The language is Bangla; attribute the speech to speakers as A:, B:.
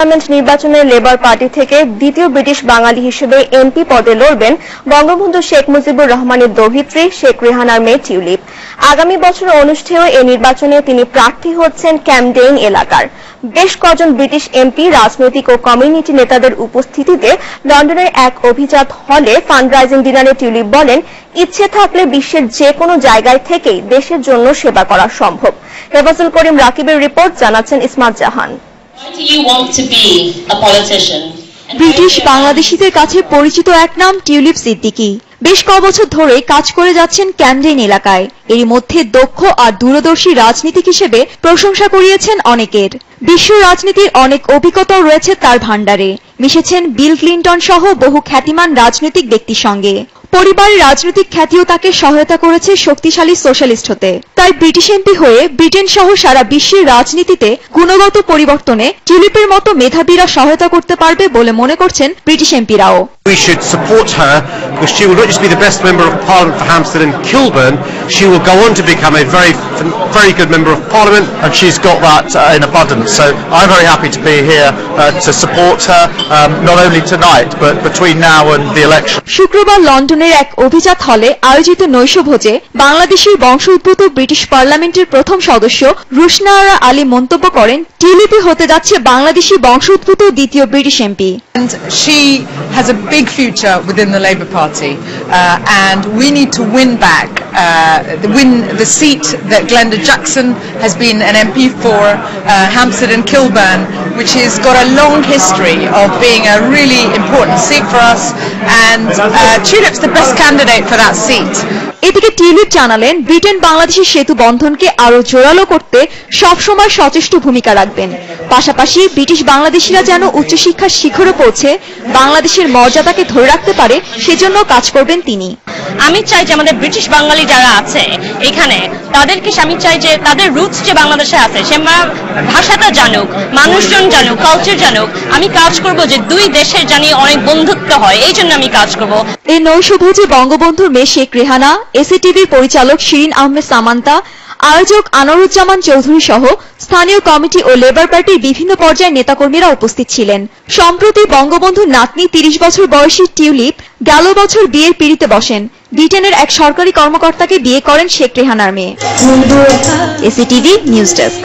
A: পার্লামেন্ট নির্বাচনে লেবার পার্টি থেকে দ্বিতীয় ব্রিটিশ বাঙালি হিসেবে এমপি পদে লড়বেন বঙ্গবন্ধু শেখ মুজিবুর রহমানের দৌহিত্রী শেখ রেহানার মেয়ে টিউলিপ। আগামী বছর অনুষ্ঠেয় এই নির্বাচনে তিনি প্রার্থী হচ্ছেন ক্যামডেইন এলাকার। বেশ কজন ব্রিটিশ এমপি, রাজনৈতিক ও কমিউনিটি নেতাদের উপস্থিতিতে লন্ডনের এক অভিজাত হলে ফান্ডরাইজিং ডিনারে টিউলিপ বলেন, ইচ্ছে থাকলে বিশ্বের যে কোনো জায়গায় থেকেই দেশের জন্য সেবা করা সম্ভব। হেফাজুল করিম রাকিবের রিপোর্ট, জানাচ্ছেন ইসমাত জাহান।
B: ব্রিটিশ বাংলাদেশিদের কাছে পরিচিত এক নাম টিউলিপ সিদ্দিকী। বেশ কবছর ধরে কাজ করে যাচ্ছেন ক্যামডেইন এলাকায়। এরই মধ্যে দক্ষ আর দূরদর্শী রাজনীতিক হিসেবে প্রশংসা কুড়িয়েছেন অনেকের। বিশ্ব রাজনীতির অনেক অভিজ্ঞতাও রয়েছে তার ভান্ডারে। মিশেছেন বিল ক্লিন্টন সহ বহু খ্যাতিমান রাজনৈতিক ব্যক্তির সঙ্গে। পরিবারের রাজনৈতিক খ্যাতিও তাকে সহায়তা করেছে শক্তিশালী সোশ্যালিস্ট হতে। তাই ব্রিটিশ এমপি হয়ে ব্রিটেন সহ সারা বিশ্বের রাজনীতিতে গুণগত পরিবর্তনে টিউলিপের মতো মেধাবীরা সহায়তা করতে পারবে বলে মনে করছেন British এমপিরাও।
C: We should support her because she will not just be the best member of Parliament for Hampstead and Kilburn, she will go on to become a very good member of Parliament, and she's got that in abundance. So I'm very happy to be here to support her, not only tonight but between now and the election.
B: শুক্রবার লন্ডনের এক অভিজাত হলে আয়োজিত নৈশভোজে বাংলাদেশী বংশোদ্ভূত ব্রিটিশ পার্লামেন্টের প্রথম সদস্য রুশনা আরা আলী মন্তব্য করেন, টিউলিপই হতে যাচ্ছে বাংলাদেশী বংশোদ্ভূত দ্বিতীয় British MP.
D: And she has a big future within the Labour Party, and we need to win back, win the seat that Glenda Jackson has been an MP for, Hampstead and Kilburn, which has got a long history of being a really important seat for us, and Tulip's the best candidate for that seat.
B: এদিকে টিউলিপ জানালেন, ব্রিটেন বাংলাদেশের সেতু বন্ধনকে আরো জোরালো করতে সবসময় সচেষ্ট ভূমিকা রাখবেন। পাশাপাশি ব্রিটিশ বাংলাদেশিরা যেন উচ্চশিক্ষার শিখরে পৌঁছে বাংলাদেশের মর্যাদাকে ধরে রাখতে পারে, সেজন্য কাজ করবেন তিনি।
E: আমি চাই যে আমাদের ব্রিটিশ বাঙালি যারা আছে এখানে, তাদেরকে আমি চাই যে তাদের রুটস যে বাংলাদেশে আছে সে ভাষাটা জানুক, মানুষজন জানুক, কালচার জানুক। আমি কাজ করব যে দুই দেশের জানি অনেক বন্ধুত্ব হয়, এই জন্য আমি কাজ করব।
B: এই নৈশভোজে বঙ্গবন্ধুর মেয়ে শেখ রেহানা, এসিটিভির পরিচালক শিরিন আহমেদ সামান্তা, আয়োজক আনোয়ারুজ্জামান চৌধুরী সহ স্থানীয় কমিটি ও লেবার পার্টির বিভিন্ন পর্যায়ের নেতাকর্মীরা উপস্থিত ছিলেন। সম্প্রতি বঙ্গবন্ধুর নাতনি 30 বছর বয়সী টিউলিপ গেল বছর বিয়ের পিঁড়িতে বসেন। ব্রিটেনের এক সরকারি কর্মকর্তাকে বিয়ে করেন শেখ রেহানার মেয়ে। এসিটিভি নিউজ ডেস্ক।